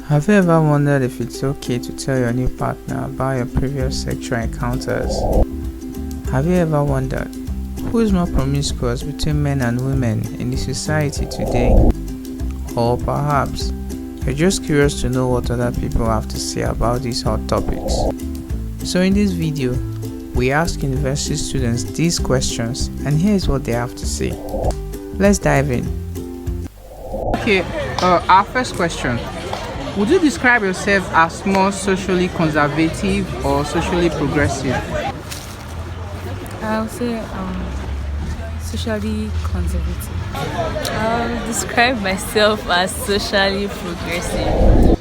Have you ever wondered if it's okay to tell your new partner about your previous sexual encounters? Have you ever wondered who is more promiscuous between men and women in the society today? Or perhaps you're just curious to know what other people have to say about these hot topics. So in this video, we ask university students these questions and here's what they have to say. Let's dive in. Okay, our first question. Would you describe yourself as more socially conservative or socially progressive? I'll say socially conservative. I'll describe myself as socially progressive.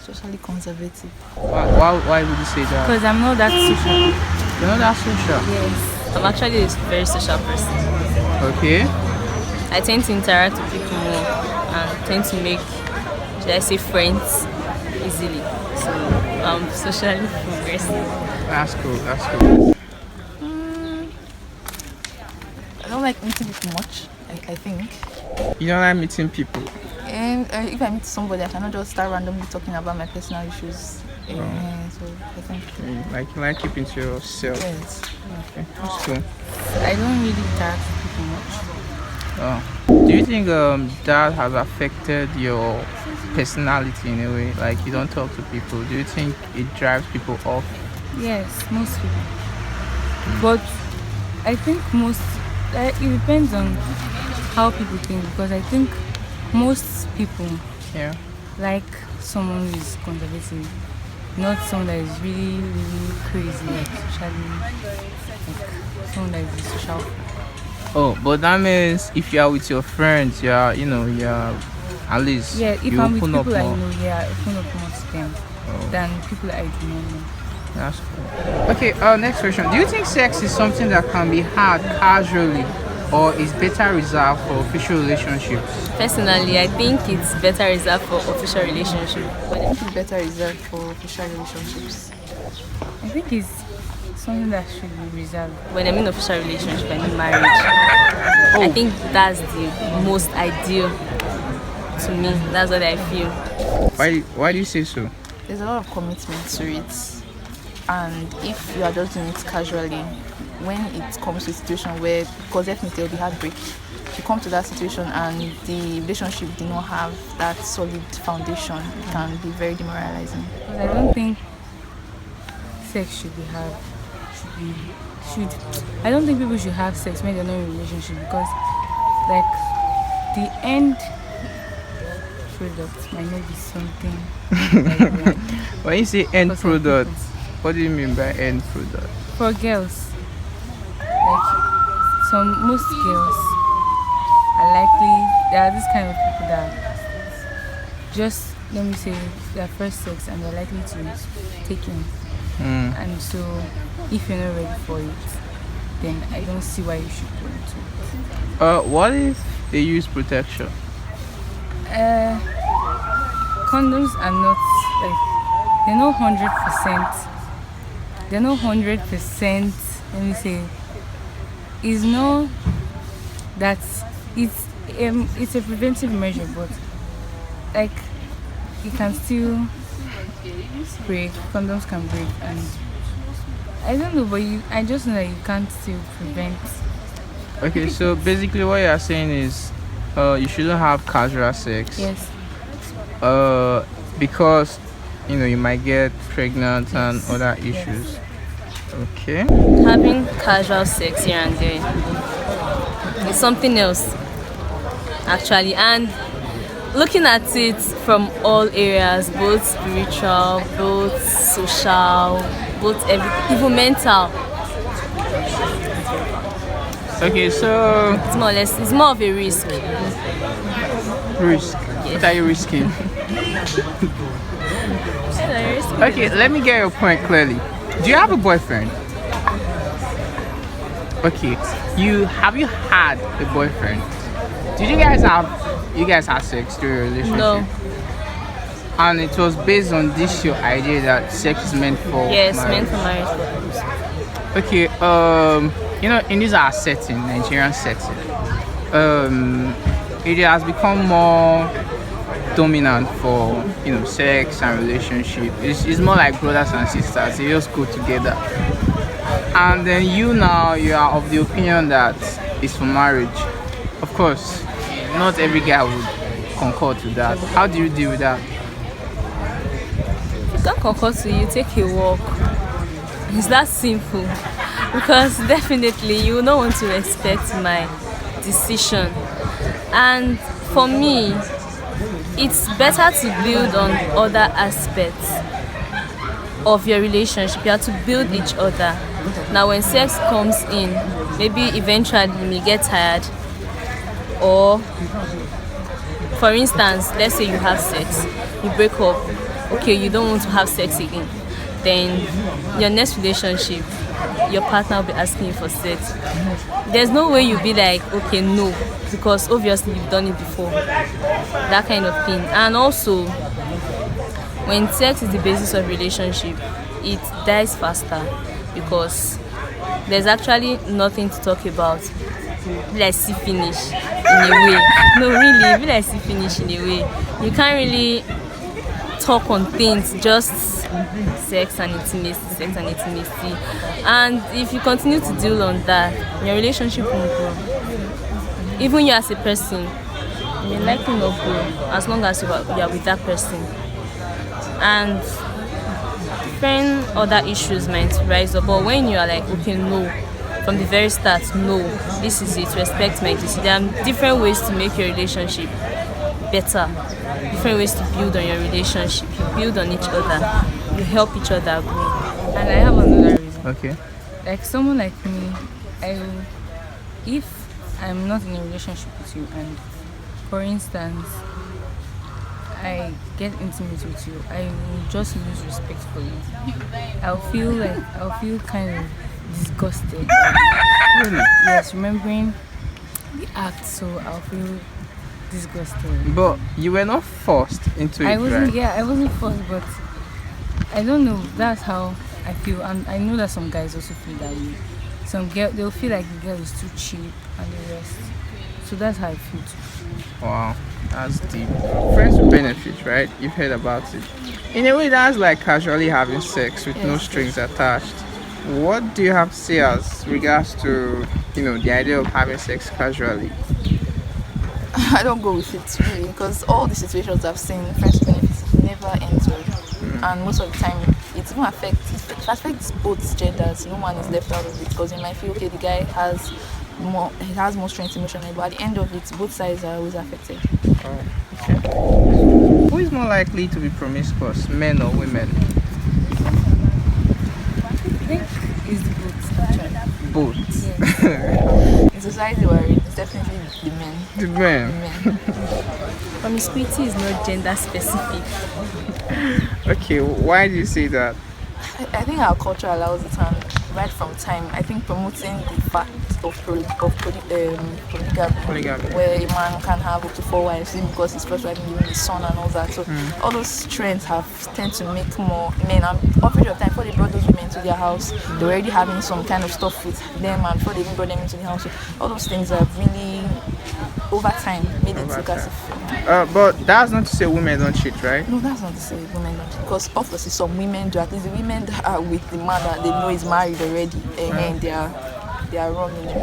Socially conservative. Why would you say that? Because I'm not that social. You're not that social? Yes. I'm actually a very social person. Okay. I tend to interact with people more and tend to make, should I say, friends easily. So I'm socially progressive. That's cool. I don't like meeting people much, I think. You don't like meeting people? And if I meet somebody, I cannot just start randomly talking about my personal issues. So I think. You like keeping to yourself? Yes. Okay, that's cool. I don't really interact with people much. Do you think that has affected your personality in a way? Like you don't talk to people. Do you think it drives people off? Yes, most people. But I think it depends on how people think, because I think most people like someone who is conservative, not someone that is really, really crazy, like socially, like someone that is social. Oh, but that means if you are with your friends, at least if you I'm with open up people I more. know, I open up more to them than people I do not know. That's cool. Okay, next question. Do you think sex is something that can be had casually or is better reserved for official relationships? Personally, I think it's better reserved for official relationships. But I think it's better reserved for official relationships. I think it's something that should be reserved. When I mean official relationship, I mean marriage. I think that's the most ideal to me. That's what I feel. Why do you say so? There's a lot of commitment to it, and if you are just doing it casually, when it comes to a situation where, because definitely there will be heartbreak, you come to that situation and the relationship did not have that solid foundation, it can be very demoralizing. I don't think sex should be had. I don't think people should have sex when they're not in a relationship, because like the end product might not be something like When you say end product, what do you mean by end product? For girls, like most girls are likely, there are this kind of people that just, let me say, their first sex and they're likely to take in. And so if you're not ready for it, then I don't see why you should go into it. What if they use protection? Condoms are not, like, they're not 100%. They're not 100%. Let me say, it's not that it's a preventive measure, but like it can still break. Condoms can break, and I don't know, but I just know that you can't still prevent. Okay, so basically what you are saying is you shouldn't have casual sex. Yes. Because you might get pregnant and other issues. Yes. Okay. Having casual sex here and there is something else, actually, and looking at it from all areas, both spiritual, both social, both everything, even mental. Okay, so It's more of a risk. Risk. Yes. What are you risking? Okay, let me get your point clearly. Do you have a boyfriend? Okay. Have you had a boyfriend? Did you guys have sex during your relationship? No. And it was based on this your idea that sex is meant for Yes, marriage. meant for marriage. Okay, in this our setting, Nigerian setting, it has become more dominant for sex and relationship. It's more like brothers and sisters. They just go together. And then you are of the opinion that it's for marriage. Of course, not every guy would concur to that. How do you deal with that? If you can't concord to you, take a walk. It's that simple. Because definitely you will not want to respect my decision. And for me, it's better to build on other aspects of your relationship. You have to build each other. Now when sex comes in, maybe eventually you may get tired, or for instance, let's say you have sex, you break up, okay, you don't want to have sex again, then your next relationship, your partner will be asking you for sex. There's no way you'll be like, okay, no, because obviously you've done it before, that kind of thing. And also, when sex is the basis of relationship, it dies faster because there's actually nothing to talk about. Be like see finish in a way. No, really, be like see finish in a way. You can't really talk on things, just sex and intimacy. And if you continue to deal on that, your relationship won't grow. Even you as a person, you may likely not grow as long as you are with that person. And different other issues might rise up, but when you are like, okay, no, from the very start, no, this is it, respect my decision. There are different ways to make your relationship better, different ways to build on your relationship. You build on each other, you help each other grow. And I have another reason. Okay. Like someone like me, if I'm not in a relationship with you, and for instance, I get intimate with you, I will just lose respect for you. I'll feel kind of disgusted. Really? Yes, remembering the act, so I'll feel disgusted. But you were not forced into it, right? Yeah, I wasn't forced, but I don't know. That's how I feel, and I know that some guys also feel that way. Some girl, they'll feel like the girl is too cheap and the rest. So that's how I feel too. Wow, that's deep. Friends with benefits, right? You've heard about it. In a way, that's like casually having sex with no strings attached. What do you have to say as regards to, the idea of having sex casually? I don't go with it really, because all the situations I've seen, friends with benefits never end well. And most of the time, it even affects both genders. No one is left out of it, because you might feel, okay, the guy has more strength emotionally, but at the end of it, both sides are always affected. Oh, okay. Who is more likely to be promiscuous, men or women? I think it's both, actually. Both. Yes. In society we're in, it's definitely the men. The men. The men. Promiscuity is not gender specific. Okay, why do you say that? I think our culture allows it, and right from time, I think promoting the fact of polygamy, where a man can have up to 4 wives because his first wife is his son and all that. So all those trends tend to make more men, and over the time, before they brought those women to their house, they were already having some kind of stuff with them, and before they even brought them into the house. So all those things have really, over time, made it look as if. But that's not to say women don't cheat, right? No, that's not to say women don't cheat, because obviously some women do. At least the women that are with the man that they know is married already, and they are wrong in it.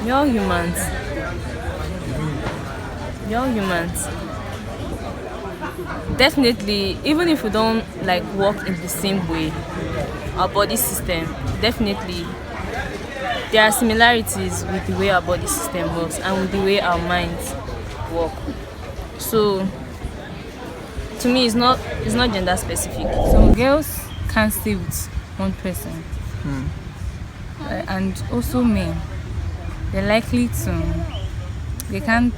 We're all humans. Definitely, even if we don't work in the same way, our body system, definitely there are similarities with the way our body system works and with the way our minds work. So to me, it's not gender specific. Some girls can't stay with one person, and also men, they can't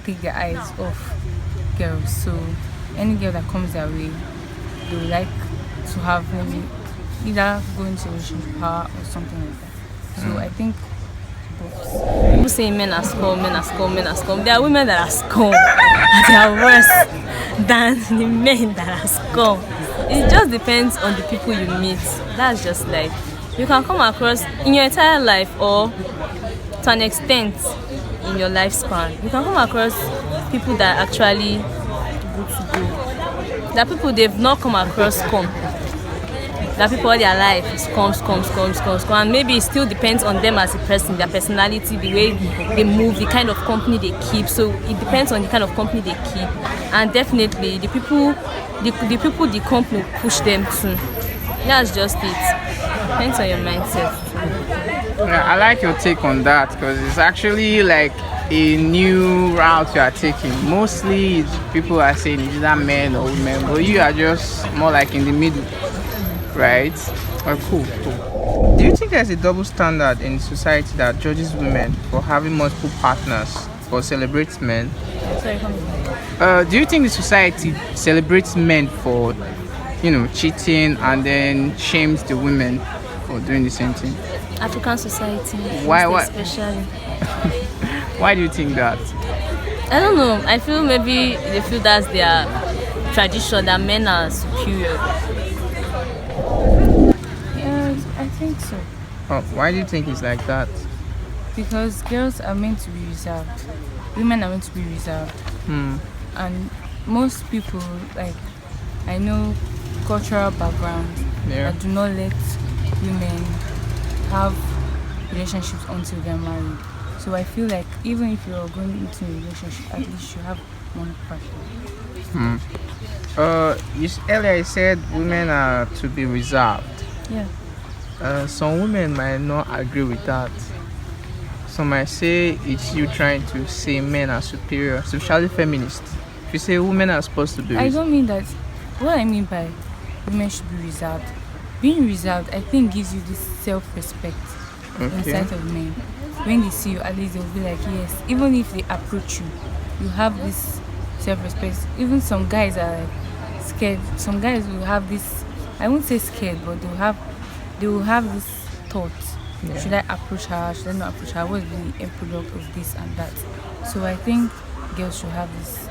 take their eyes off girls. So any girl that comes their way, they would like to have maybe either go into a relationship with her or something like that. So I think both. People say men are scum. There are women that are scum. They are worse than the men that are scum. It just depends on the people you meet. That's just life. You can come across in your entire life, or to an extent in your lifespan, you can come across people that are actually able to go. That people they've not come across come. That people all their life is comes, and maybe it still depends on them as a person, their personality, the way they move, the kind of company they keep. So it depends on the kind of company they keep, and definitely the people the company push them to. That's just it. Depends on your mindset. Yeah, I like your take on that because it's actually like a new route you are taking. Mostly people are saying it's either men or women, but you are just more like in the middle, right? Oh, cool. Do you think there's a double standard in society that judges women for having multiple partners or celebrates men? Sorry, come again. Do you think the society celebrates men for, cheating and then shames the women for doing the same thing? African society. Why? Especially. Why do you think that? I don't know. I feel maybe they feel that's their tradition, that men are superior. Yeah, I think so. Oh, why do you think it's like that? Because girls are meant to be reserved. Women are meant to be reserved. And most people, like, I know cultural background that do not let women have relationships until they're married. So I feel like even if you're going into a relationship, at least you have one partner. Earlier you said women are to be reserved. Yeah. Some women might not agree with that. Some might say it's you trying to say men are superior, especially feminists. If you say women are supposed to be I don't mean that. What I mean by women should be reserved, being reserved, I think gives you this self-respect inside of men. When they see you, at least they'll be like, yes. Even if they approach you, you have this self-respect. Even some guys are like scared. Some guys will have this, I won't say scared, but they will have this thought. Yeah. Should I approach her? Should I not approach her? What is the end product of this and that? So I think girls should have this,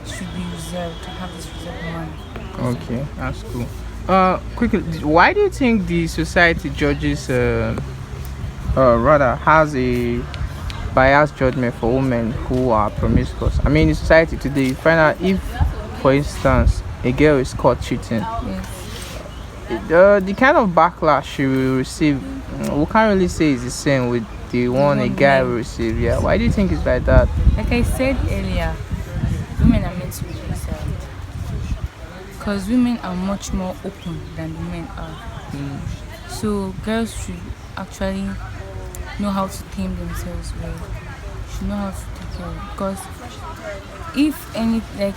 should be reserved, to have this reserved mind. Okay, that's cool. Quickly, why do you think the society judges rather has a biased judgment for women who are promiscuous? I mean, in society today, you find out if, for instance, a girl is caught cheating, the kind of backlash she will receive, we can't really say it's the same with the one a guy will receive. Yeah, why do you think it's like that? Like I said earlier, women are meant to be reserved because women are much more open than the men are. So girls should actually know how to tame themselves well. Should know how to take care of it. Because if any, like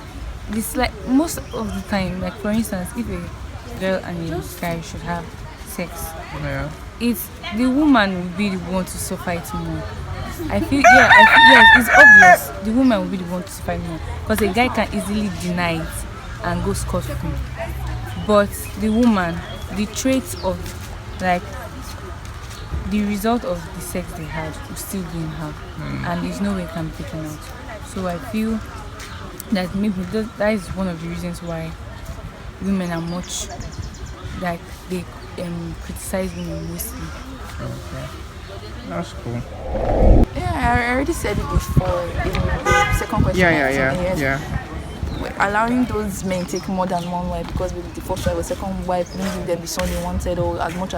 this, like most of the time, like for instance, if a girl and a guy should have sex, it's the woman will be the one to suffer it more. I feel yes, it's obvious the woman will be the one to suffer more because a guy can easily deny it and go scot-free. But the woman, the traits of, like, the result of the sex they had will still be in her, and there's no way it can be taken out. So I feel that maybe that is one of the reasons why women are much, like, they criticize women mostly. Okay, that's cool. Yeah, I already said it before in the second question. Yeah. Allowing those men take more than one wife because with the first wife or second wife didn't give them the son they wanted or as much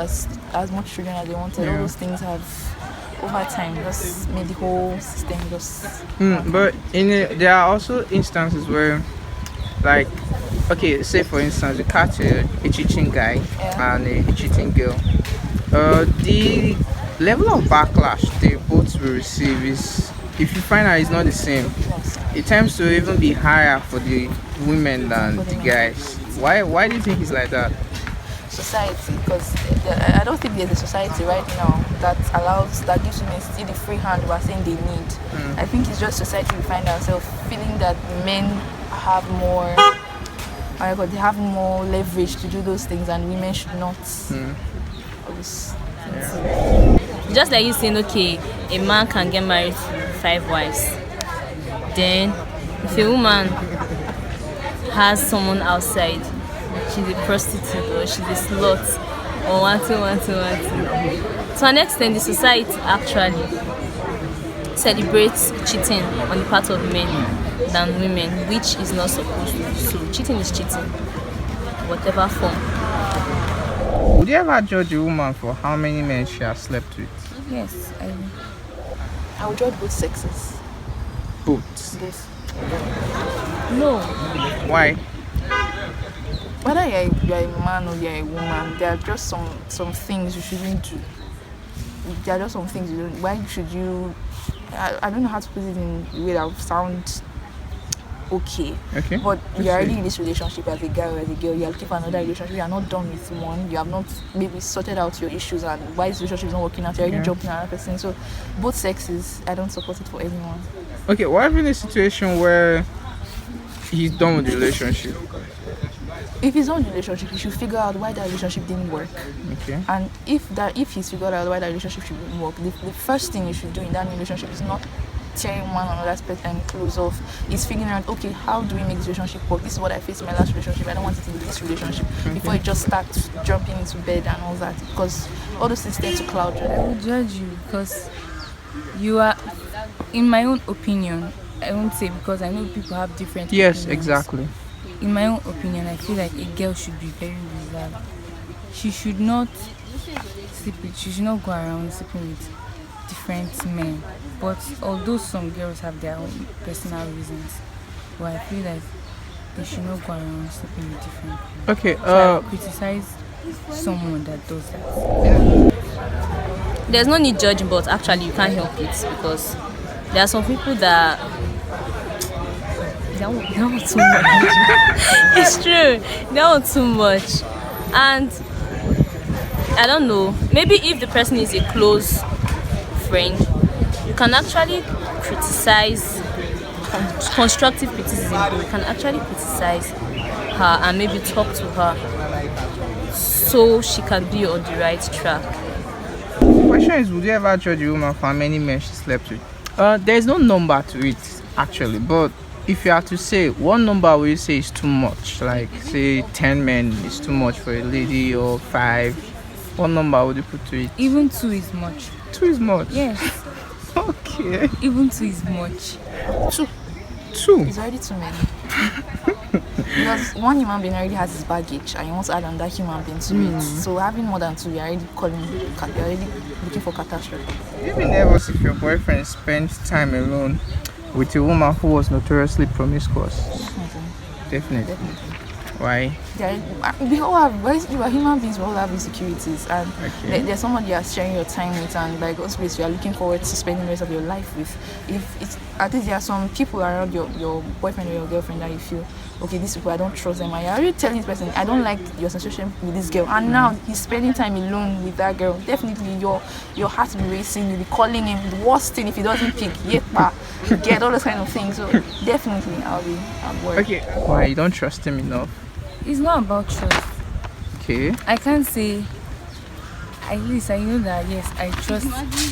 children as they wanted. All those things have over time just made the whole system just. But there are also instances where, like, okay, say for instance you catch a cheating guy and a cheating girl. The level of backlash they both will receive is, if you find out it's not the same, it tends to even be higher for the women than the guys. Why do you think it's like that? Society, because I don't think there's a society right now that gives women still the free hand we're saying they need. I think it's just society we find ourselves feeling that men have more, they have more leverage to do those things and women should not. Just like you saying, okay, a man can get married to 5 wives. Then, if a woman has someone outside, she's a prostitute or she's a slut or one. To an extent, the society actually celebrates cheating on the part of men. than women, which is not supposed to. So cheating is cheating, whatever form. Would you ever judge a woman for how many men she has slept with? Yes, I would judge both sexes. Both. Both. No. Why? Whether you're a man or you're a woman, there are just some things you shouldn't do. There are just some things you don't. Why should you? I don't know how to put it in a way that would sound okay. Okay. But you're already in this relationship as a guy or as a girl. You're looking for another relationship. You are not done with one. You have not maybe sorted out your issues and why this relationship is not working out. You're already jumping another person. So both sexes, I don't support it for anyone. Okay, what if in a situation where he's done with the relationship? If he's on a relationship, he should figure out why that relationship didn't work. Okay. And if he's figured out why that relationship shouldn't work, the first thing you should do in that relationship is not tearing one another's clothes off. It's figuring out, okay, how do we make this relationship work? This is what I faced in my last relationship. I don't want it in this relationship. Before you just start jumping into bed and all that, because all those things tend to cloud you. I will judge you because you are, in my own opinion, I won't say because I know people have different Yes, opinions. exactly. In my own opinion, I feel like a girl should be very reserved. She should not she should not go around sleeping with different men. But although some girls have their own personal reasons, but I feel like they should not go around sleeping with different people. Okay, So I criticize someone that does that. There's no need judging, but actually you can't help it because there are some people that they want too much. It's true, they want too much, and I don't know. Maybe if the person is a close friend, you can actually criticize, constructive criticism. You can actually criticize her and maybe talk to her so she can be on the right track. the question is, would you ever judge a woman for how many men she slept with? There's no number to it actually, but if you have to say one number, will you say is too much? Like say 10 men is too much for a lady, or 5? What number would you put to it? Even 2 is much. 2 is much. Yes, Okay. even 2 is much. 2. It's already too many. Because one human being already has his baggage and you want to add another human being to it. So having more than 2, you're already looking for catastrophe. Have you been nervous if your boyfriend spends time alone with a woman who was notoriously promiscuous? Definitely. Why? We all have, you are human beings, we all have insecurities, and Okay. there's someone you are sharing your time with, and by God's grace, you are looking forward to spending the rest of your life with. If it's at least there are some people around your boyfriend or your girlfriend that you feel, okay, these people I don't trust them, and you're already telling this person, I don't like your association with this girl, and now he's spending time alone with that girl. Definitely, your heart will be racing. You'll be calling him. The worst thing if he doesn't pick, get all those kind of things. So definitely, I'll worry. Okay. Why? You don't trust him enough? It's not about trust. Okay. I can't say, at least I know that yes, I trust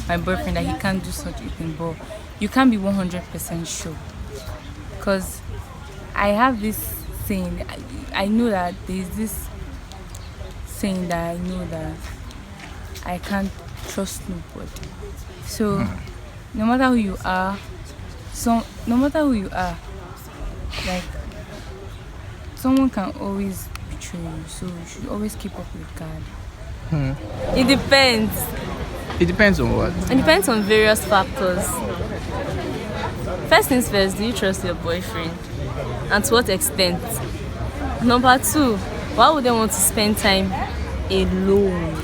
my boyfriend that he can't do such a thing, but you can't be 100% sure. Because I have this saying, I know that there's this saying that I know that I can't trust nobody. So no matter who you are, like someone can always betray you, so you should always keep up with guard. It depends. It depends on what? It depends on various factors. First things first, do you trust your boyfriend? And to what extent? Number 2, why would they want to spend time alone?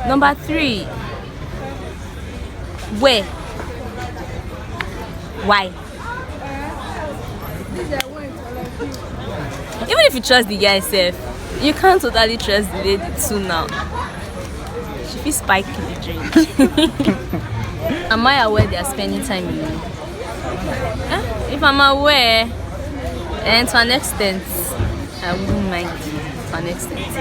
Number 3, where? Why? Even if you trust the guy self, you can't totally trust the lady too now. She feels spiky the drink. Am I aware they are spending time alone? If I'm aware, and to an extent, I wouldn't mind to an extent.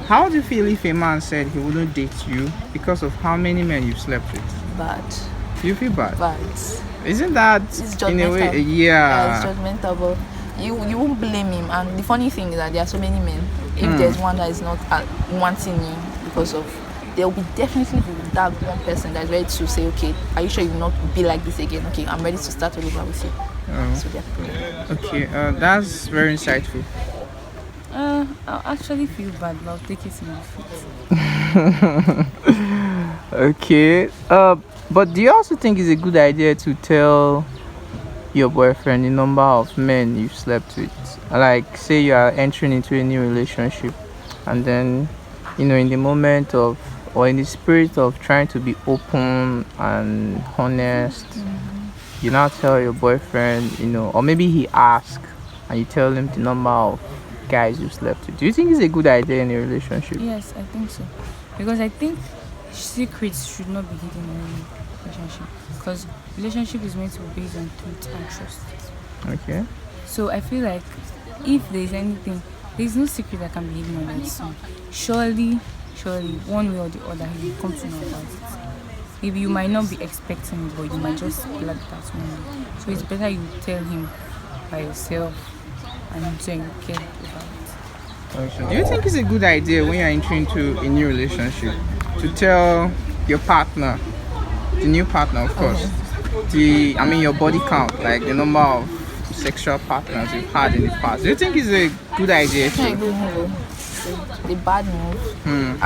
How do you feel if a man said he wouldn't date you because of how many men you've slept with? Bad. You feel bad? Isn't that It's in a way? judgmental. Yeah. It's judgmental, but you won't blame him. And the funny thing is that there are so many men. If there's one that is not wanting you because of there will be definitely be that one person that's ready to say, okay, are you sure you will not be like this again? Okay, I'm ready to start all over with you. So they're people. Okay, that's very insightful. I'll actually feel bad, but I'll take it in my feet. Okay. But do you also think it's a good idea to tell your boyfriend the number of men you've slept with? Like, say you are entering into a new relationship, and then, in the moment of, or in the spirit of trying to be open and honest, you now tell your boyfriend, or maybe he asks, and you tell him the number of guys you slept with. Do you think it's a good idea in a relationship? Yes, I think so. Because I think secrets should not be hidden in a relationship. Because relationship is meant to be based on truth and trust. Okay. So I feel like if there's anything, there's no secret that can be hidden under the sun. Surely, one way or the other, he will come to know about it. Maybe you might not be expecting it, but you might just like that one. So it's better you tell him by yourself and so you care about it. Okay. Do you think it's a good idea when you're entering into a new relationship to tell your partner, the new partner, of course, your body count, like the number of sexual partners you've had in the past? Do you think it's a good idea? It's not a good move. The bad move. And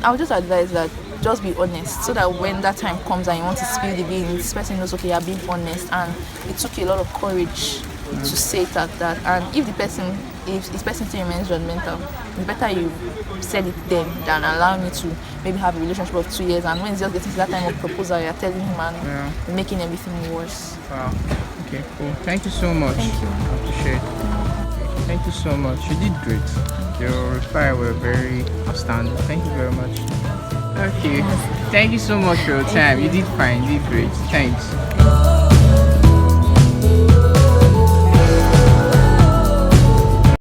I would just advise that just be honest, so that when that time comes and you want to spill the beans, this person knows, okay, you're being honest, and it took you a lot of courage to say it at that. And if this person still remains judgmental, it's better you said it then than allow me to maybe have a relationship of 2 years, and when it's just getting to that time of proposal, you're telling him and making everything worse. Wow. Okay, cool. Thank you so much. Thank you. I appreciate it. Thank you so much. You did great. Your reply were very outstanding. Thank you very much. Okay. Thank you so much for your time. You did fine. You did great. Thanks.